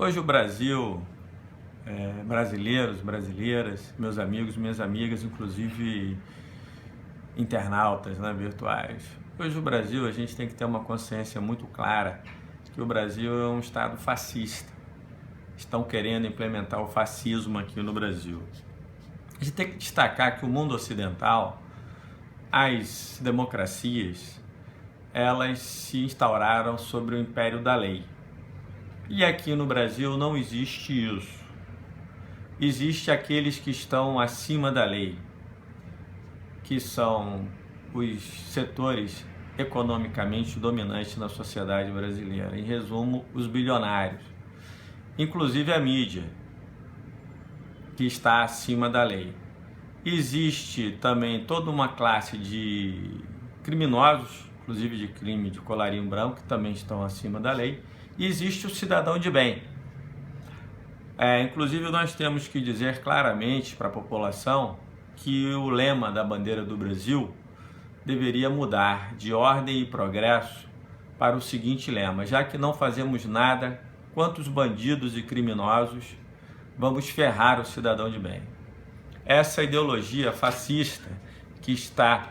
Hoje o Brasil, brasileiros, brasileiras, meus amigos, minhas amigas, inclusive internautas, né, virtuais. Hoje o Brasil, a gente tem que ter uma consciência muito clara que o Brasil é um estado fascista. Estão querendo implementar o fascismo aqui no Brasil. A gente tem que destacar que o mundo ocidental, as democracias, elas se instauraram sobre o império da lei. E aqui no Brasil não existe isso. Existe aqueles que estão acima da lei, que são os setores economicamente dominantes na sociedade brasileira. Em resumo, os bilionários. Inclusive a mídia, que está acima da lei. Existe também toda uma classe de criminosos, inclusive de crime de colarinho branco, que também estão acima da lei. E existe o cidadão de bem. Inclusive nós temos que dizer claramente para a população que o lema da bandeira do Brasil deveria mudar de ordem e progresso para o seguinte lema: já que não fazemos nada contra os bandidos e criminosos, vamos ferrar o cidadão de bem. Essa ideologia fascista que está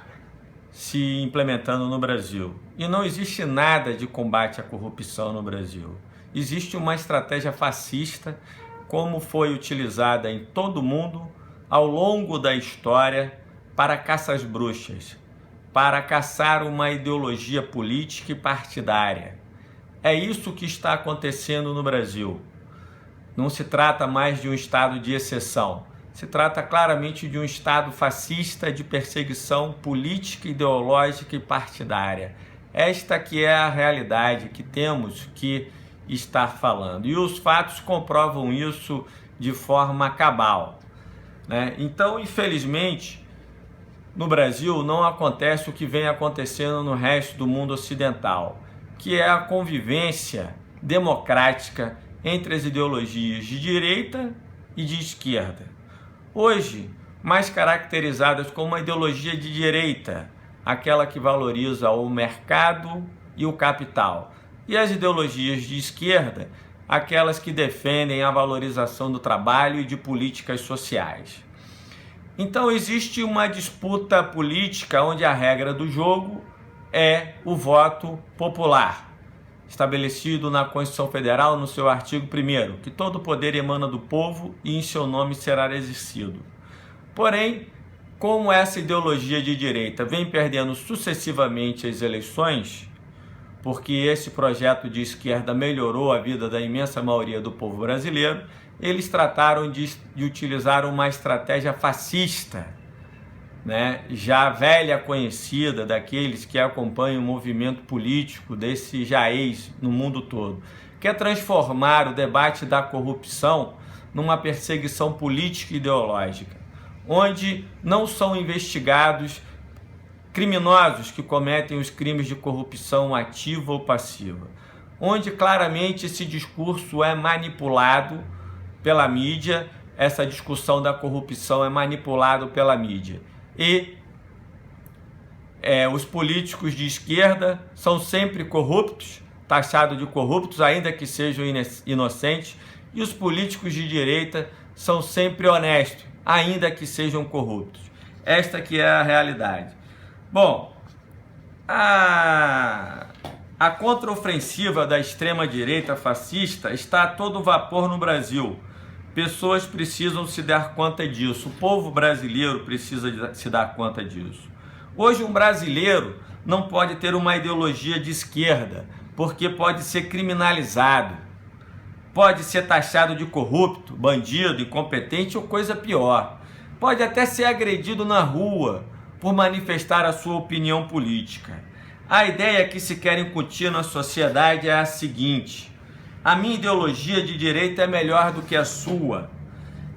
se implementando no Brasil. E não existe nada de combate à corrupção no Brasil. Existe uma estratégia fascista, como foi utilizada em todo o mundo ao longo da história para caça às bruxas, para caçar uma ideologia política e partidária. É isso que está acontecendo no Brasil. Não se trata mais de um estado de exceção. Se trata claramente de um estado fascista de perseguição política, ideológica e partidária. Esta que é a realidade que temos que estar falando. E os fatos comprovam isso de forma cabal, né? Então, infelizmente, no Brasil não acontece o que vem acontecendo no resto do mundo ocidental, que é a convivência democrática entre as ideologias de direita e de esquerda. Hoje, mais caracterizadas como uma ideologia de direita, aquela que valoriza o mercado e o capital. E as ideologias de esquerda, aquelas que defendem a valorização do trabalho e de políticas sociais. Então existe uma disputa política onde a regra do jogo é o voto popular, estabelecido na Constituição Federal no seu artigo 1º, que todo poder emana do povo e em seu nome será exercido. Porém, como essa ideologia de direita vem perdendo sucessivamente as eleições, porque esse projeto de esquerda melhorou a vida da imensa maioria do povo brasileiro, eles trataram de utilizar uma estratégia fascista, né, já velha conhecida daqueles que acompanham o movimento político desse jaez no mundo todo, que é transformar o debate da corrupção numa perseguição política e ideológica, onde não são investigados criminosos que cometem os crimes de corrupção ativa ou passiva, onde claramente esse discurso é manipulado pela mídia, essa discussão da corrupção é manipulado pela mídia. E os políticos de esquerda são sempre corruptos, taxados de corruptos, ainda que sejam inocentes, e os políticos de direita são sempre honestos, ainda que sejam corruptos. Esta que é a realidade. Bom, a contraofensiva da extrema-direita fascista está a todo vapor no Brasil. Pessoas precisam se dar conta disso. O povo brasileiro precisa se dar conta disso. Hoje um brasileiro não pode ter uma ideologia de esquerda, porque pode ser criminalizado, pode ser taxado de corrupto, bandido, incompetente ou coisa pior. Pode até ser agredido na rua por manifestar a sua opinião política. A ideia que se quer incutir na sociedade é a seguinte: a minha ideologia de direita é melhor do que a sua.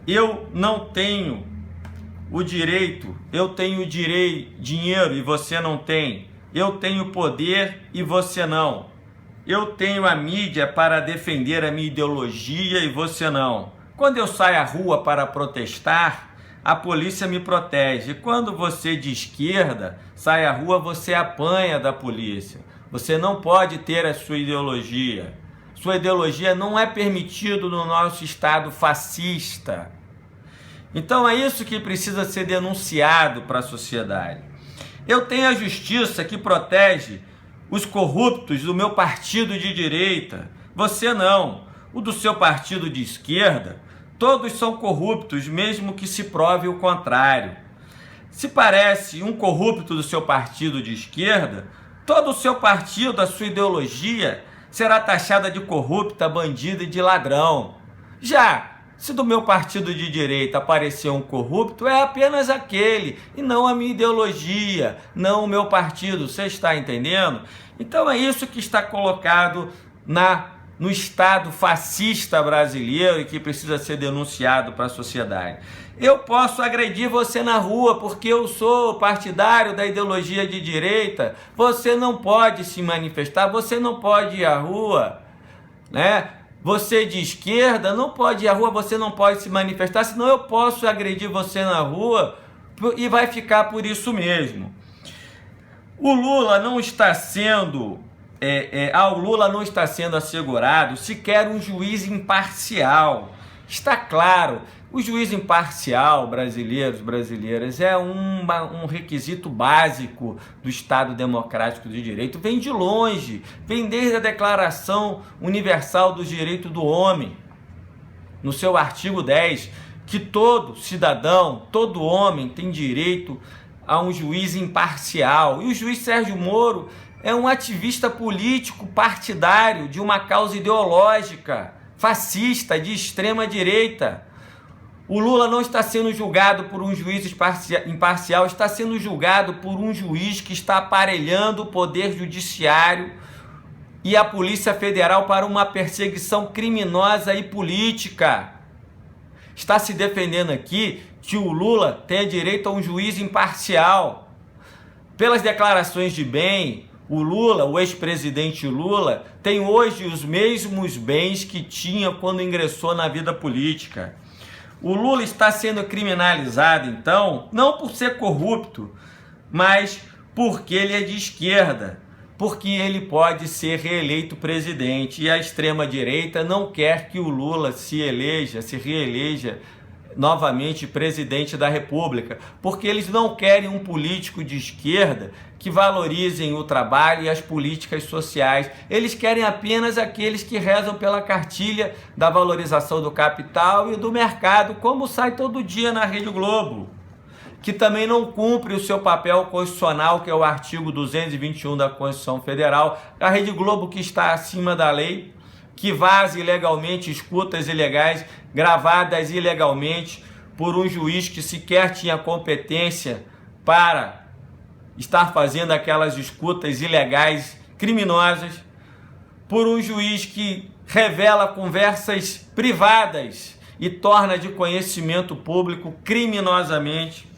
Eu não tenho o direito, eu tenho dinheiro e você não tem. Eu tenho poder e você não. Eu tenho a mídia para defender a minha ideologia e você não. Quando eu saio à rua para protestar, a polícia me protege. Quando você de esquerda sai à rua, você apanha da polícia. Você não pode ter a sua ideologia. sua ideologia não é permitido no nosso Estado fascista. Então é isso que precisa ser denunciado para a sociedade. Eu tenho a justiça que protege os corruptos do meu partido de direita. Você não. O do seu partido de esquerda, todos são corruptos, mesmo que se prove o contrário. Se parece um corrupto do seu partido de esquerda, todo o seu partido, a sua ideologia, será taxada de corrupta, bandida e de ladrão. Já se do meu partido de direita aparecer um corrupto, é apenas aquele, e não a minha ideologia, não o meu partido, você está entendendo? Então é isso que está colocado no Estado fascista brasileiro e que precisa ser denunciado para a sociedade. Eu posso agredir você na rua porque eu sou partidário da ideologia de direita, você não pode se manifestar, você não pode ir à rua, né? Você de esquerda não pode ir à rua, você não pode se manifestar, senão eu posso agredir você na rua e vai ficar por isso mesmo. O Lula não está sendo, ao Lula não está sendo assegurado sequer um juiz imparcial. Está claro, o juiz imparcial, brasileiras, é um requisito básico do Estado Democrático de Direito. Vem de longe, vem desde a Declaração Universal dos Direitos do Homem, no seu artigo 10, que todo cidadão, todo homem tem direito a um juiz imparcial. E o juiz Sérgio Moro é um ativista político partidário de uma causa ideológica, fascista, de extrema direita. O Lula não está sendo julgado por um juiz imparcial, está sendo julgado por um juiz que está aparelhando o Poder Judiciário e a Polícia Federal para uma perseguição criminosa e política. Está se defendendo aqui que o Lula tenha direito a um juiz imparcial. Pelas declarações de bem, o Lula, o ex-presidente Lula, tem hoje os mesmos bens que tinha quando ingressou na vida política. O Lula está sendo criminalizado, então, não por ser corrupto, mas porque ele é de esquerda, porque ele pode ser reeleito presidente. E a extrema-direita não quer que o Lula se reeleja novamente presidente da República, porque eles não querem um político de esquerda que valorizem o trabalho e as políticas sociais. Eles querem apenas aqueles que rezam pela cartilha da valorização do capital e do mercado, como sai todo dia na Rede Globo, que também não cumpre o seu papel constitucional, que é o artigo 221 da Constituição Federal. A Rede Globo, que está acima da lei, que vaza ilegalmente escutas ilegais gravadas ilegalmente por um juiz que sequer tinha competência para estar fazendo aquelas escutas ilegais criminosas, por um juiz que revela conversas privadas e torna de conhecimento público criminosamente.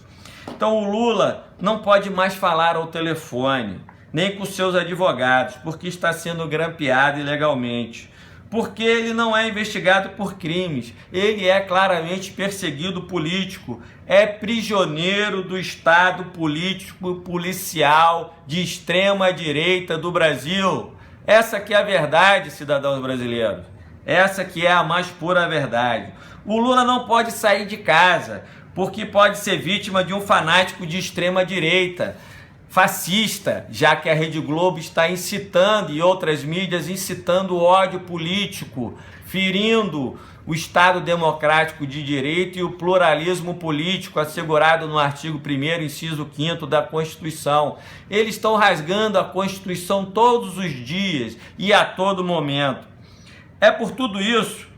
Então o Lula não pode mais falar ao telefone, nem com seus advogados, porque está sendo grampeado ilegalmente. Porque ele não é investigado por crimes, ele é claramente perseguido político, é prisioneiro do Estado político policial de extrema direita do Brasil. Essa que é a verdade, cidadãos brasileiros, essa que é a mais pura verdade. O Lula não pode sair de casa, porque pode ser vítima de um fanático de extrema direita, fascista, já que a Rede Globo está incitando e outras mídias incitando o ódio político, ferindo o Estado Democrático de Direito e o pluralismo político assegurado no artigo 1º, inciso 5º da Constituição. Eles estão rasgando a Constituição todos os dias e a todo momento. É por tudo isso,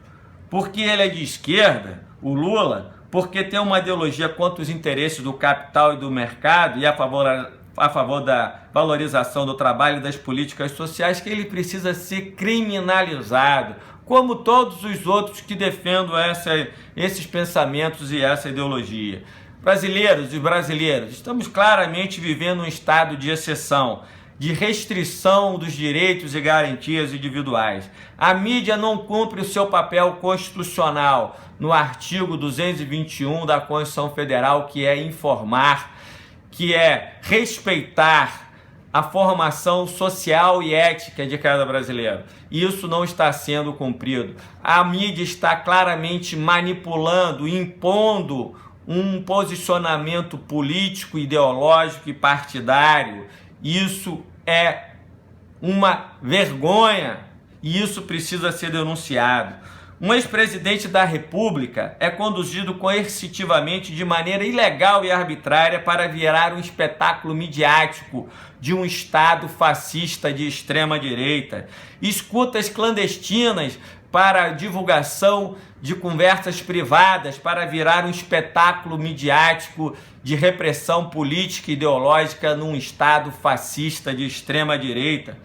porque ele é de esquerda, o Lula, porque tem uma ideologia contra os interesses do capital e do mercado e a favor da valorização do trabalho e das políticas sociais, que ele precisa ser criminalizado, como todos os outros que defendem esses pensamentos e essa ideologia. Brasileiros e brasileiras, estamos claramente vivendo um estado de exceção, de restrição dos direitos e garantias individuais. A mídia não cumpre o seu papel constitucional no artigo 221 da Constituição Federal, que é informar, que é respeitar a formação social e ética de cada brasileiro. E isso não está sendo cumprido. A mídia está claramente manipulando, impondo um posicionamento político, ideológico e partidário. Isso é uma vergonha e isso precisa ser denunciado. Um ex-presidente da República é conduzido coercitivamente de maneira ilegal e arbitrária para virar um espetáculo midiático de um Estado fascista de extrema-direita. Escutas clandestinas para divulgação de conversas privadas para virar um espetáculo midiático de repressão política e ideológica num Estado fascista de extrema-direita.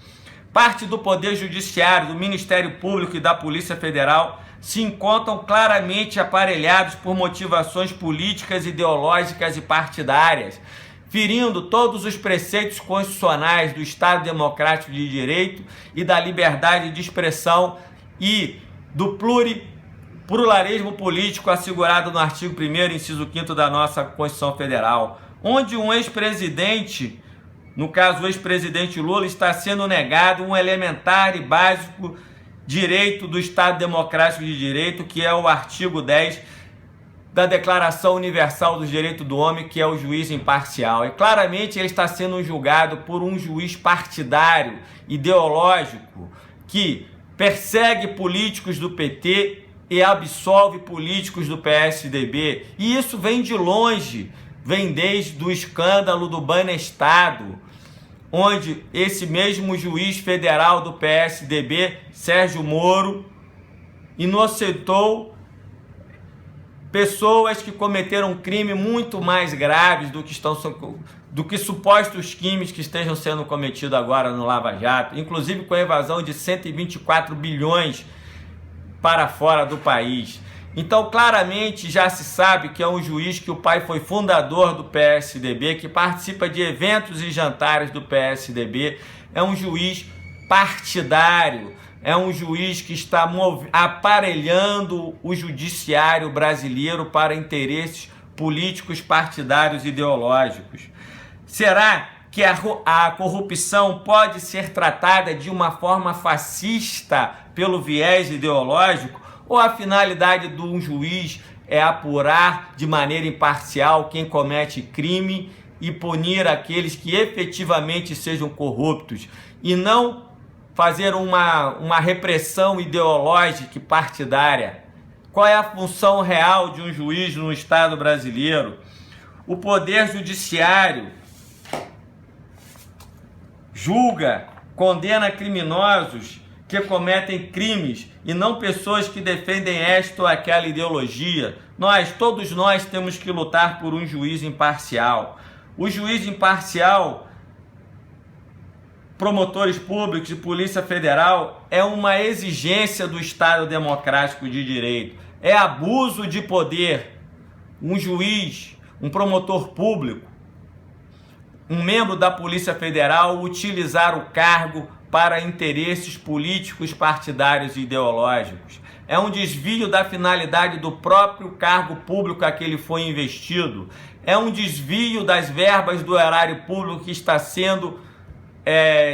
Parte do Poder Judiciário, do Ministério Público e da Polícia Federal se encontram claramente aparelhados por motivações políticas, ideológicas e partidárias, ferindo todos os preceitos constitucionais do Estado Democrático de Direito e da liberdade de expressão e do pluralismo político assegurado no artigo 1º, inciso 5º da nossa Constituição Federal, onde um ex-presidente, no caso o ex-presidente Lula, está sendo negado um elementar e básico direito do Estado Democrático de Direito, que é o artigo 10 da Declaração Universal dos Direitos do Homem, que é o juiz imparcial. E claramente ele está sendo julgado por um juiz partidário, ideológico, que persegue políticos do PT e absolve políticos do PSDB. E isso vem de longe, vem desde o escândalo do Banestado, onde esse mesmo juiz federal do PSDB, Sérgio Moro, inocentou pessoas que cometeram crime muito mais graves do que supostos crimes que estejam sendo cometidos agora no Lava Jato, inclusive com a evasão de 124 bilhões para fora do país. Então, claramente já se sabe que é um juiz que o pai foi fundador do PSDB, que participa de eventos e jantares do PSDB, é um juiz partidário, é um juiz que está aparelhando o judiciário brasileiro para interesses políticos, partidários e ideológicos. Será que a corrupção pode ser tratada de uma forma fascista pelo viés ideológico? Ou a finalidade de um juiz é apurar de maneira imparcial quem comete crime e punir aqueles que efetivamente sejam corruptos e não fazer uma repressão ideológica e partidária? Qual é a função real de um juiz no Estado brasileiro? O Poder Judiciário julga, condena criminosos que cometem crimes e não pessoas que defendem esta ou aquela ideologia. Todos nós temos que lutar por um juiz imparcial. O juiz imparcial, promotores públicos e Polícia Federal, é uma exigência do Estado Democrático de Direito. É abuso de poder. Um juiz, um promotor público, um membro da Polícia Federal utilizar o cargo para interesses políticos, partidários e ideológicos. É um desvio da finalidade do próprio cargo público a que ele foi investido. É um desvio das verbas do erário público que está sendo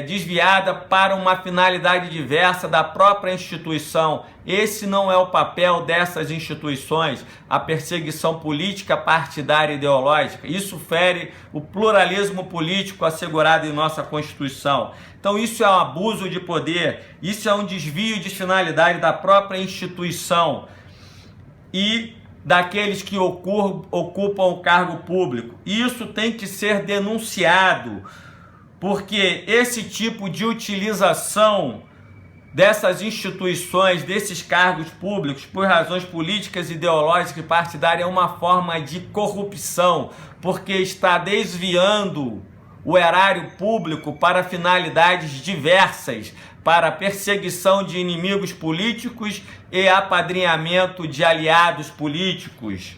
desviada para uma finalidade diversa da própria instituição. Esse não é o papel dessas instituições, a perseguição política, partidária e ideológica. Isso fere o pluralismo político assegurado em nossa Constituição. Então isso é um abuso de poder, isso é um desvio de finalidade da própria instituição e daqueles que ocupam o cargo público. Isso tem que ser denunciado, porque esse tipo de utilização dessas instituições, desses cargos públicos, por razões políticas, ideológicas e partidárias, é uma forma de corrupção, porque está desviando o erário público para finalidades diversas, para perseguição de inimigos políticos e apadrinhamento de aliados políticos.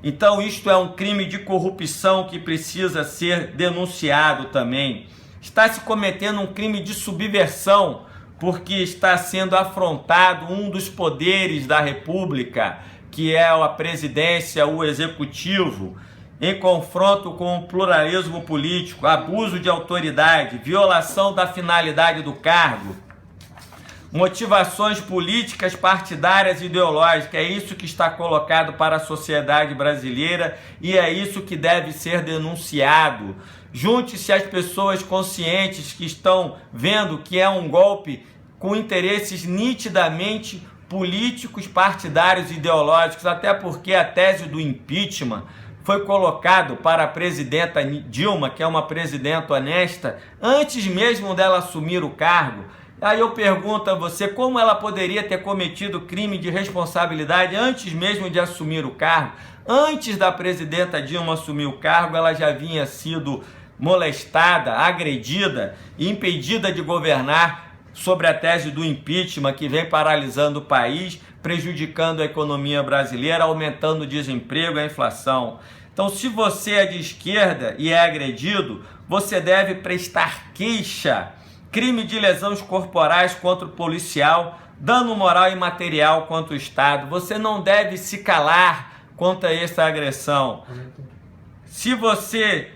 Então isto é um crime de corrupção que precisa ser denunciado também. Está se cometendo um crime de subversão, porque está sendo afrontado um dos poderes da República, que é a presidência, o executivo. em confronto com o pluralismo político, abuso de autoridade, violação da finalidade do cargo, motivações políticas, partidárias e ideológicas. É isso que está colocado para a sociedade brasileira e é isso que deve ser denunciado. Junte-se às pessoas conscientes que estão vendo que é um golpe com interesses nitidamente políticos, partidários e ideológicos, até porque a tese do impeachment foi colocado para a presidenta Dilma, que é uma presidenta honesta, antes mesmo dela assumir o cargo. Aí eu pergunto a você, como ela poderia ter cometido crime de responsabilidade antes mesmo de assumir o cargo? Antes da presidenta Dilma assumir o cargo, ela já havia sido molestada, agredida e impedida de governar sobre a tese do impeachment, que vem paralisando o país, prejudicando a economia brasileira, aumentando o desemprego e a inflação. Então, se você é de esquerda e é agredido, você deve prestar queixa. Crime de lesões corporais contra o policial, dano moral e material contra o Estado. Você não deve se calar contra essa agressão. Se você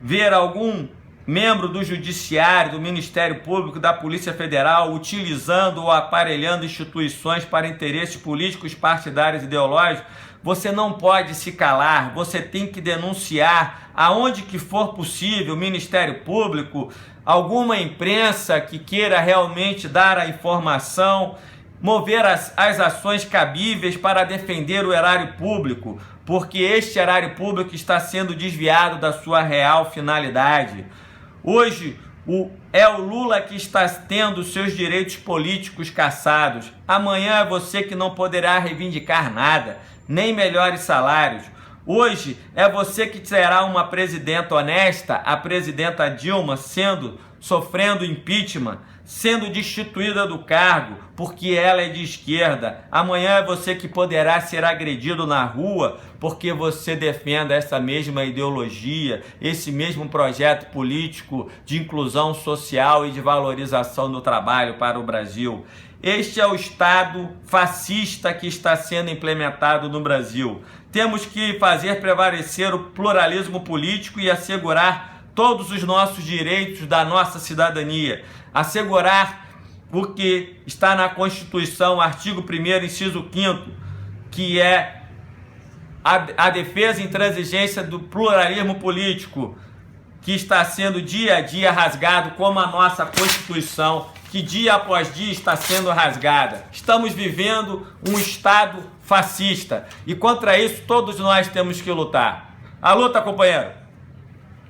ver algum membro do Judiciário, do Ministério Público, da Polícia Federal, utilizando ou aparelhando instituições para interesses políticos, partidários e ideológicos, você não pode se calar, você tem que denunciar aonde que for possível, Ministério Público, alguma imprensa que queira realmente dar a informação, mover as ações cabíveis para defender o erário público, porque este erário público está sendo desviado da sua real finalidade. Hoje, é o Lula que está tendo seus direitos políticos cassados. Amanhã é você que não poderá reivindicar nada, nem melhores salários. Hoje é você que será uma presidenta honesta, a presidenta Dilma sofrendo impeachment, sendo destituída do cargo, porque ela é de esquerda. Amanhã é você que poderá ser agredido na rua, porque você defenda essa mesma ideologia, esse mesmo projeto político de inclusão social e de valorização do trabalho para o Brasil. Este é o Estado fascista que está sendo implementado no Brasil. Temos que fazer prevalecer o pluralismo político e assegurar todos os nossos direitos da nossa cidadania. Assegurar o que está na Constituição, artigo 1º, inciso 5º, que é a defesa e intransigência do pluralismo político, que está sendo dia a dia rasgado, como a nossa Constituição, que dia após dia está sendo rasgada. Estamos vivendo um Estado fascista e contra isso todos nós temos que lutar. A luta, companheiro!